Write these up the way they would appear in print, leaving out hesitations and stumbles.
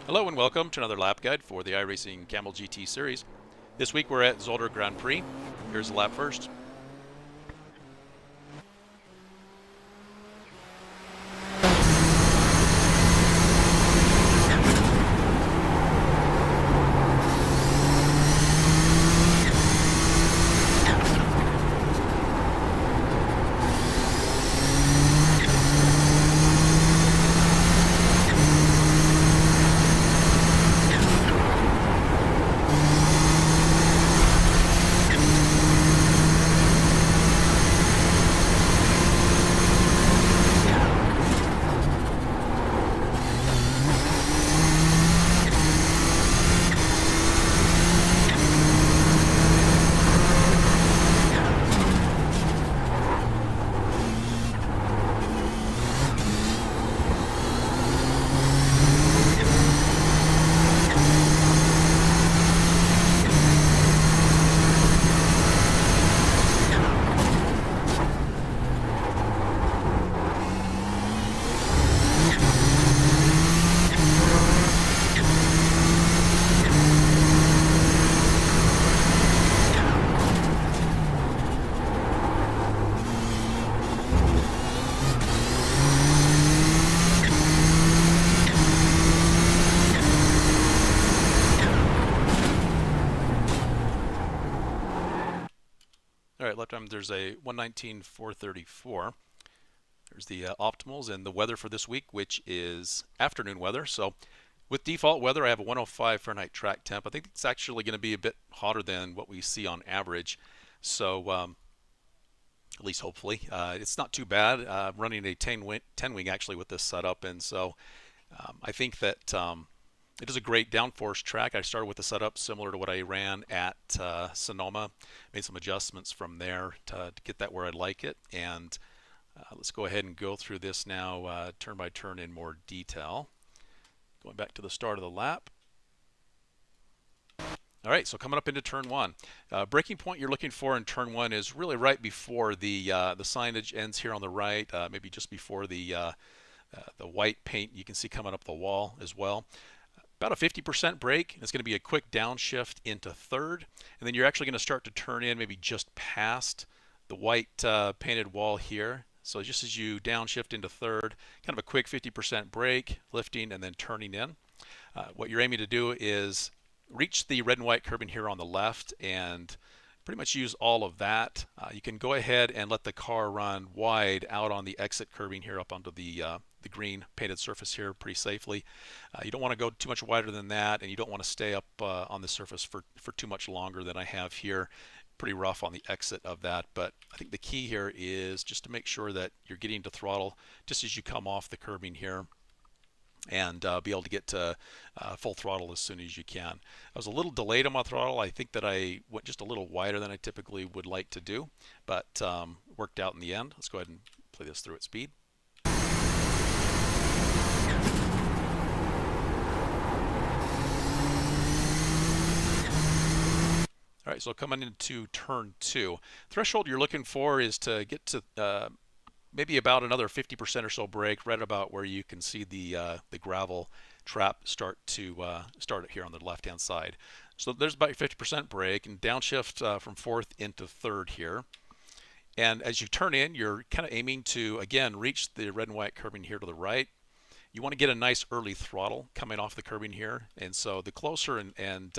Hello and welcome to another lap guide for the iRacing Camel GT series. This week we're at Zolder Grand Prix. Here's the lap first. All right, lap time there's a 119.434. There's the optimals and the weather for this week, which is afternoon weather. So with default weather, I have a 105 Fahrenheit track temp. I think it's actually going to be a bit hotter than what we see on average. So at least hopefully. It's not too bad. Running a 10 wing actually with this setup, and so I think that it is a great downforce track. I started with a setup similar to what I ran at Sonoma, made some adjustments from there to get that where I like it, and let's go ahead and go through this now turn by turn in more detail. Going back to the start of the lap. All right, so coming up into turn one. Braking point you're looking for in turn one is really right before the signage ends here on the right, maybe just before the white paint you can see coming up the wall as well. About a 50% brake. It's going to be a quick downshift into third, and then you're actually going to start to turn in maybe just past the white painted wall here. So just as you downshift into third, kind of a quick 50% brake, lifting, and then turning in. What you're aiming to do is reach the red and white curbing here on the left and pretty much use all of that. You can go ahead and let the car run wide out on the exit curbing here up onto the green painted surface here pretty safely. You don't want to go too much wider than that, and you don't want to stay up on the surface for too much longer than I have here. Pretty rough on the exit of that, but I think the key here is just to make sure that you're getting to throttle just as you come off the curbing here, and be able to get to full throttle as soon as you can. I was a little delayed on my throttle. I think that I went just a little wider than I typically would like to do, but worked out in the end. Let's go ahead and play this through at speed. All right, so coming into turn two, threshold you're looking for is to get to maybe about another 50% or so brake, right about where you can see the gravel trap start here on the left-hand side. So there's about 50% brake, and downshift from fourth into third here. And as you turn in, you're kind of aiming to, again, reach the red and white curbing here to the right. You want to get a nice early throttle coming off the curbing here, and so the closer and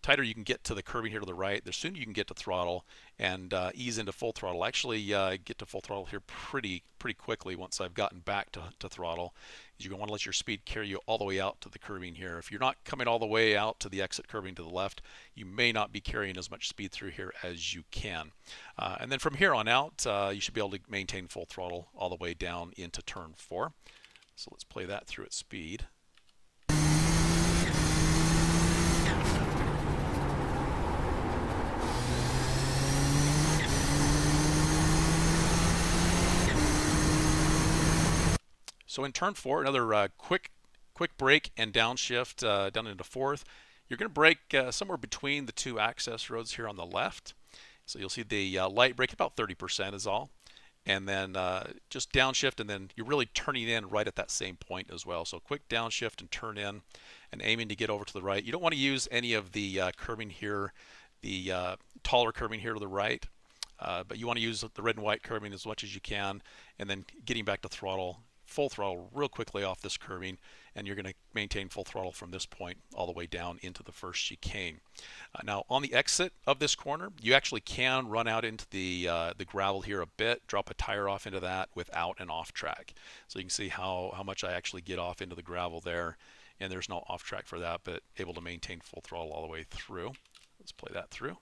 tighter you can get to the curbing here to the right, the sooner you can get to throttle and ease into full throttle. Actually get to full throttle here pretty quickly once I've gotten back to throttle. You're going to want to let your speed carry you all the way out to the curbing here. If you're not coming all the way out to the exit curbing to the left, you may not be carrying as much speed through here as you can. And then from here on out, you should be able to maintain full throttle all the way down into turn four. So let's play that through at speed. So in turn four, another quick brake and downshift down into fourth. You're going to brake somewhere between the two access roads here on the left. So you'll see the light brake about 30% is all. and then just downshift, and then you're really turning in right at that same point as well. So quick downshift and turn in, and aiming to get over to the right. You don't want to use any of the curbing here, the taller curbing here to the right, but you want to use the red and white curbing as much as you can, and then getting back to throttle, full throttle real quickly off this curbing, and you're going to maintain full throttle from this point all the way down into the first chicane. Now on the exit of this corner, you actually can run out into the gravel here a bit, drop a tire off into that without an off track. So you can see how much I actually get off into the gravel there, and there's no off track for that, but able to maintain full throttle all the way through. Let's play that through.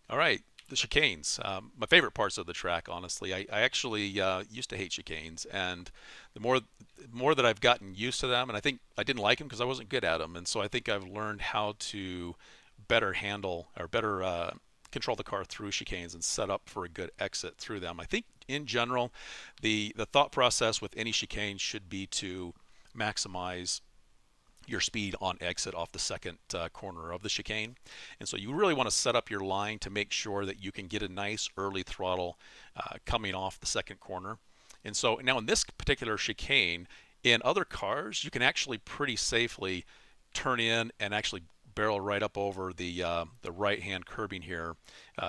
All right, the chicanes. My favorite parts of the track, honestly. I actually used to hate chicanes, and the more that I've gotten used to them, and I think I didn't like them because I wasn't good at them, and so I think I've learned how to better handle or better control the car through chicanes and set up for a good exit through them. I think in general, the thought process with any chicane should be to maximize your speed on exit off the second corner of the chicane. And so you really want to set up your line to make sure that you can get a nice early throttle coming off the second corner. And so now in this particular chicane, in other cars, you can actually pretty safely turn in and actually barrel right up over the right-hand curbing here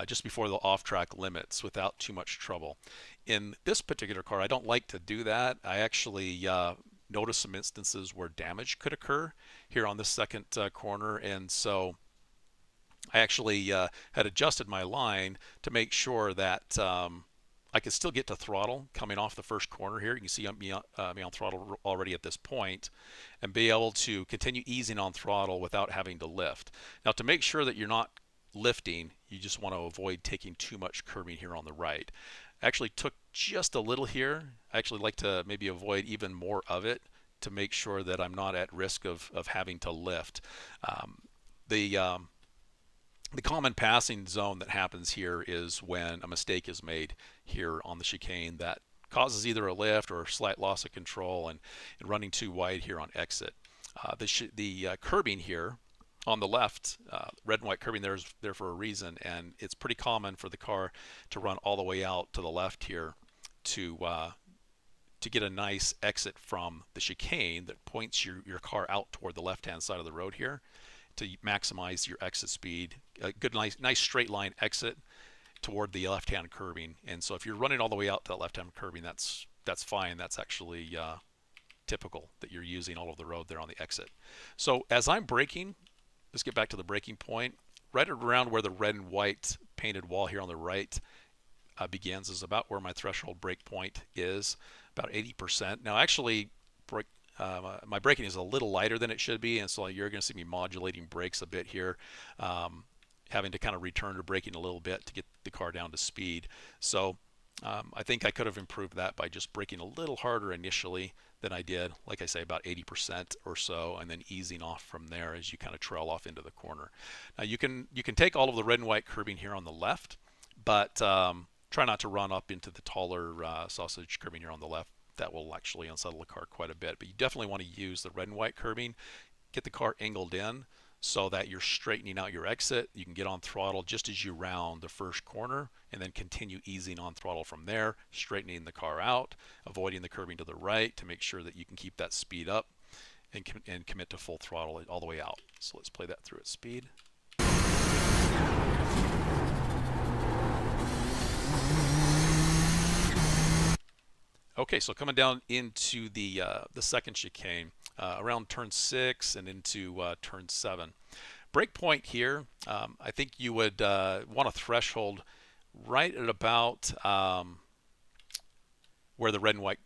just before the off-track limits without too much trouble. In this particular car, I don't like to do that. I actually notice some instances where damage could occur here on the second corner, and so I actually had adjusted my line to make sure that I could still get to throttle coming off the first corner here. You can see me on throttle already at this point, and be able to continue easing on throttle without having to lift. Now, to make sure that you're not lifting, you just want to avoid taking too much curbing here on the right. I actually took just a little here. I actually like to maybe avoid even more of it to make sure that I'm not at risk of having to lift. The common passing zone that happens here is when a mistake is made here on the chicane that causes either a lift or a slight loss of control and running too wide here on exit. The curbing here on the left, red and white curbing there for a reason, and it's pretty common for the car to run all the way out to the left here to get a nice exit from the chicane that points your car out toward the left-hand side of the road here to maximize your exit speed. A good, nice straight line exit toward the left-hand curbing. And so if you're running all the way out to that left-hand curbing, that's fine. That's actually typical that you're using all over the road there on the exit. So as I'm braking, let's get back to the braking point. Right around where the red and white painted wall here on the right begins is about where my threshold brake point is, about 80%. Now actually, my braking is a little lighter than it should be, and so you're going to see me modulating brakes a bit here, having to kind of return to braking a little bit to get the car down to speed. So I think I could have improved that by just braking a little harder initially than I did, like I say, about 80% or so, and then easing off from there as you kind of trail off into the corner. Now you can take all of the red and white curbing here on the left, but try not to run up into the taller sausage curbing here on the left. That will actually unsettle the car quite a bit, but you definitely want to use the red and white curbing, get the car angled in so that you're straightening out your exit. You can get on throttle just as you round the first corner, and then continue easing on throttle from there, straightening the car out, avoiding the curbing to the right to make sure that you can keep that speed up and commit to full throttle all the way out. So let's play that through at speed. Okay, so coming down into the second chicane, around turn 6 and into turn 7. Brake point here, I think you would want a threshold right at about where the red and white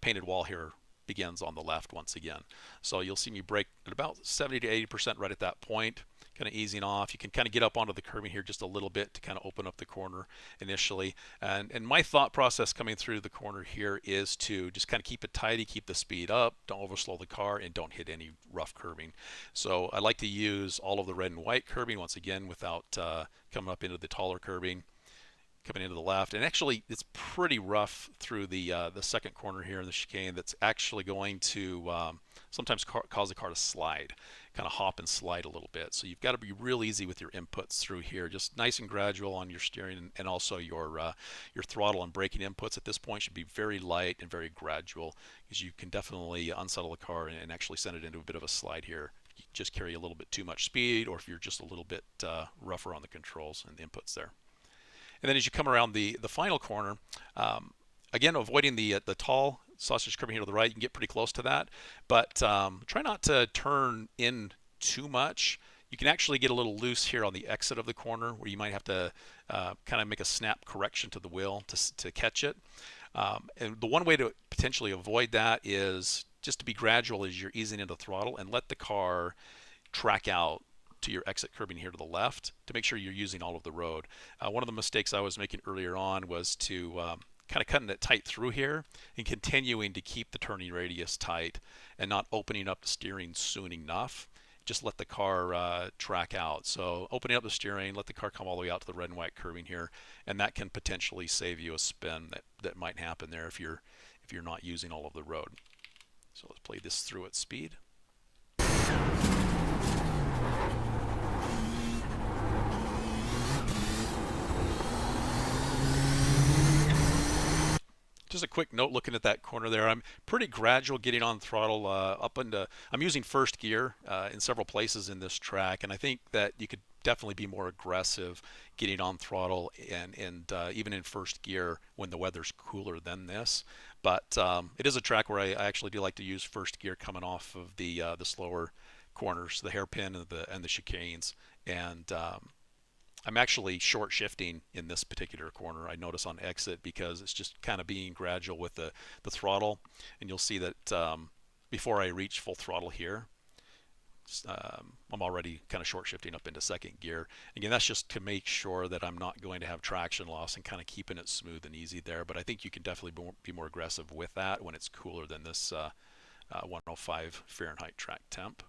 painted wall here begins on the left once again. So you'll see me brake at about 70 to 80% right at that point, kind of easing off. You can kind of get up onto the curbing here just a little bit to kind of open up the corner initially. And my thought process coming through the corner here is to just kind of keep it tidy, keep the speed up, don't overslow the car, and don't hit any rough curbing. So I like to use all of the red and white curbing once again without coming up into the taller curbing. coming into the left. And actually, it's pretty rough through the second corner here in the chicane. That's actually going to sometimes cause the car to slide, kind of hop and slide a little bit. So you've got to be real easy with your inputs through here, just nice and gradual on your steering, and also your throttle and braking inputs at this point should be very light and very gradual, because you can definitely unsettle the car and actually send it into a bit of a slide here. You just carry a little bit too much speed, or if you're just a little bit rougher on the controls and the inputs there. And then as you come around the final corner, again, avoiding the tall sausage curbing here to the right, you can get pretty close to that, but try not to turn in too much. You can actually get a little loose here on the exit of the corner, where you might have to kind of make a snap correction to the wheel to catch it. And the one way to potentially avoid that is just to be gradual as you're easing into throttle, and let the car track out to your exit curbing here to the left to make sure you're using all of the road. One of the mistakes I was making earlier on was to kind of cutting it tight through here and continuing to keep the turning radius tight and not opening up the steering soon enough. Just let the car track out. So opening up the steering, let the car come all the way out to the red and white curbing here, and that can potentially save you a spin that might happen there if you're not using all of the road. So let's play this through at speed. Just a quick note looking at that corner there. I'm pretty gradual getting on throttle up into, I'm using first gear in several places in this track, and I think that you could definitely be more aggressive getting on throttle and even in first gear when the weather's cooler than this. But it is a track where I actually do like to use first gear coming off of the slower corners, the hairpin and the chicanes, and I'm actually short shifting in this particular corner, I notice on exit, because it's just kind of being gradual with the throttle. And you'll see that before I reach full throttle here, I'm already kind of short shifting up into second gear. Again, that's just to make sure that I'm not going to have traction loss and kind of keeping it smooth and easy there. But I think you can definitely be more aggressive with that when it's cooler than this 105 Fahrenheit track temp.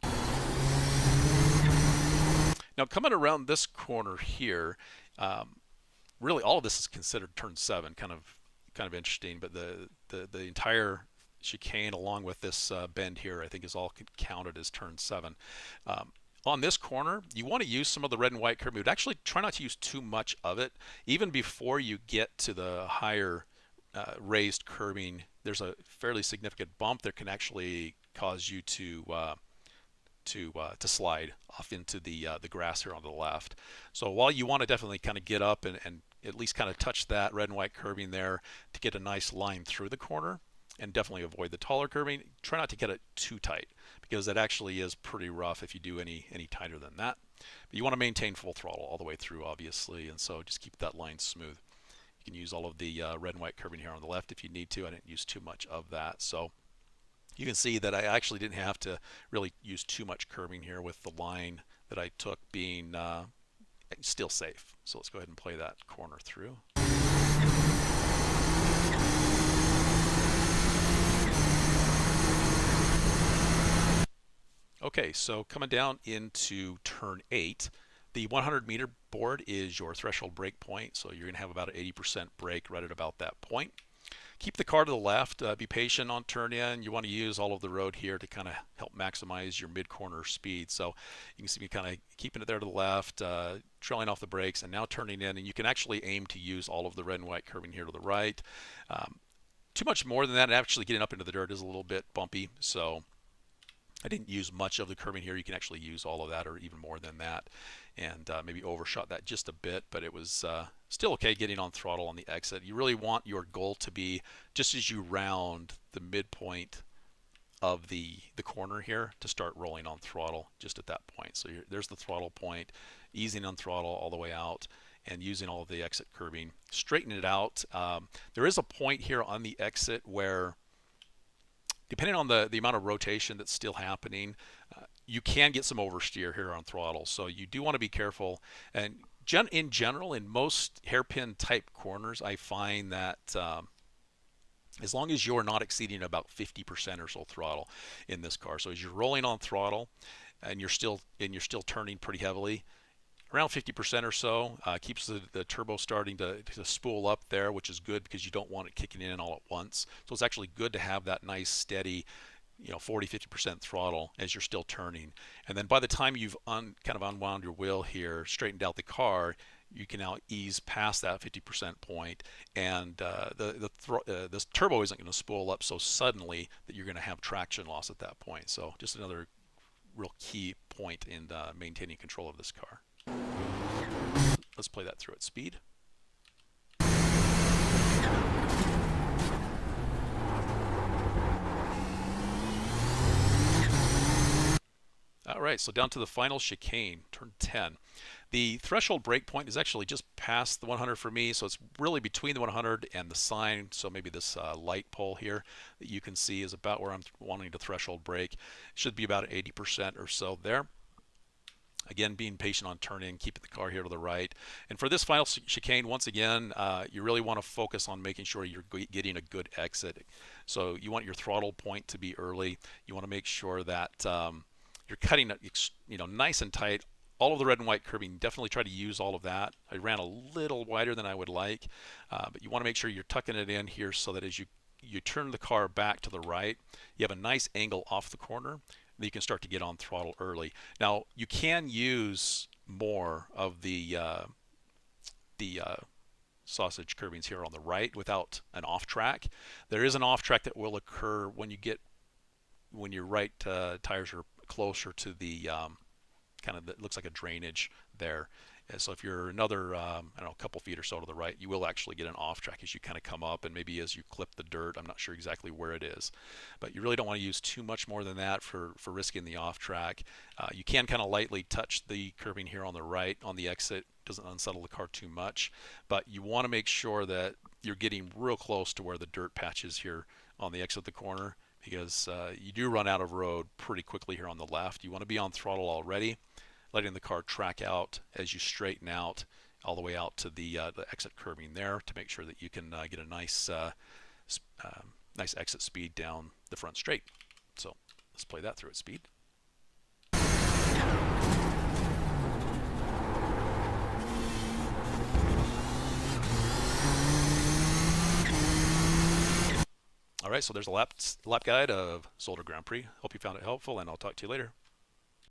Now coming around this corner here, really all of this is considered turn 7, kind of interesting, but the entire chicane along with this bend here I think is all counted as turn 7. On this corner, you want to use some of the red and white curbing, but actually try not to use too much of it. Even before you get to the higher raised curbing, there's a fairly significant bump that can actually cause you to slide off into the grass here on the left. So while you want to definitely kind of get up and at least kind of touch that red and white curbing there to get a nice line through the corner, and definitely avoid the taller curbing, try not to get it too tight, because that actually is pretty rough if you do any tighter than that. But you want to maintain full throttle all the way through, obviously, and so just keep that line smooth. You can use all of the red and white curbing here on the left if you need to. I didn't use too much of that, so you can see that I actually didn't have to really use too much curbing here, with the line that I took being still safe. So let's go ahead and play that corner through. Okay, so coming down into turn 8, the 100-meter board is your threshold brake point, so you're going to have about an 80% brake right at about that point. Keep the car to the left, be patient on turn in. You want to use all of the road here to kind of help maximize your mid-corner speed. So you can see me kind of keeping it there to the left, trailing off the brakes, and now turning in. And you can actually aim to use all of the red and white curbing here to the right. Too much more than that, and actually getting up into the dirt is a little bit bumpy. So I didn't use much of the curbing here. You can actually use all of that or even more than that, and maybe overshot that just a bit, but it was still okay getting on throttle on the exit. You really want your goal to be just as you round the midpoint of the corner here to start rolling on throttle just at that point. So there's the throttle point, easing on throttle all the way out and using all of the exit curbing. Straighten it out. There is a point here on the exit where, depending on the amount of rotation that's still happening, you can get some oversteer here on throttle. So you do want to be careful. And in general, in most hairpin type corners, I find that as long as you're not exceeding about 50% or so throttle in this car, so as you're rolling on throttle and you're still turning pretty heavily, around 50% or so. Keeps the turbo starting to spool up there, which is good because you don't want it kicking in all at once. So it's actually good to have that nice steady 40-50% throttle as you're still turning. And then by the time you've kind of unwound your wheel here, straightened out the car, you can now ease past that 50% point, and this turbo isn't going to spool up so suddenly that you're going to have traction loss at that point. So just another real key point in maintaining control of this car. Let's play that through at speed. All right, so down to the final chicane, turn 10. The threshold brake point is actually just past the 100 for me, so it's really between the 100 and the sign. So maybe this light pole here that you can see is about where I'm wanting to threshold brake. It should be about 80% or so there. Again, being patient on turn in, keeping the car here to the right. And for this final chicane, once again, you really want to focus on making sure you're getting a good exit. So you want your throttle point to be early. You want to make sure that you're cutting it, nice and tight. All of the red and white curbing, definitely try to use all of that. I ran a little wider than I would like, but you want to make sure you're tucking it in here so that as you turn the car back to the right, you have a nice angle off the corner. Then you can start to get on throttle early. Now you can use more of the sausage curbings here on the right without an off track. There is an off track that will occur when your right tires are closer to the kind of that looks like a drainage there. And so if you're another, I don't know, a couple feet or so to the right, you will actually get an off track as you kind of come up, and maybe as you clip the dirt. I'm not sure exactly where it is, but you really don't want to use too much more than that for risking the off track. You can kind of lightly touch the curbing here on the right on the exit. Doesn't unsettle the car too much, but you want to make sure that you're getting real close to where the dirt patch is here on the exit of the corner, because you do run out of road pretty quickly here on the left. You want to be on throttle already, letting the car track out as you straighten out all the way out to the exit curbing there to make sure that you can get a nice nice exit speed down the front straight. So let's play that through at speed. All right, so there's a lap guide of Zolder Grand Prix. Hope you found it helpful, and I'll talk to you later.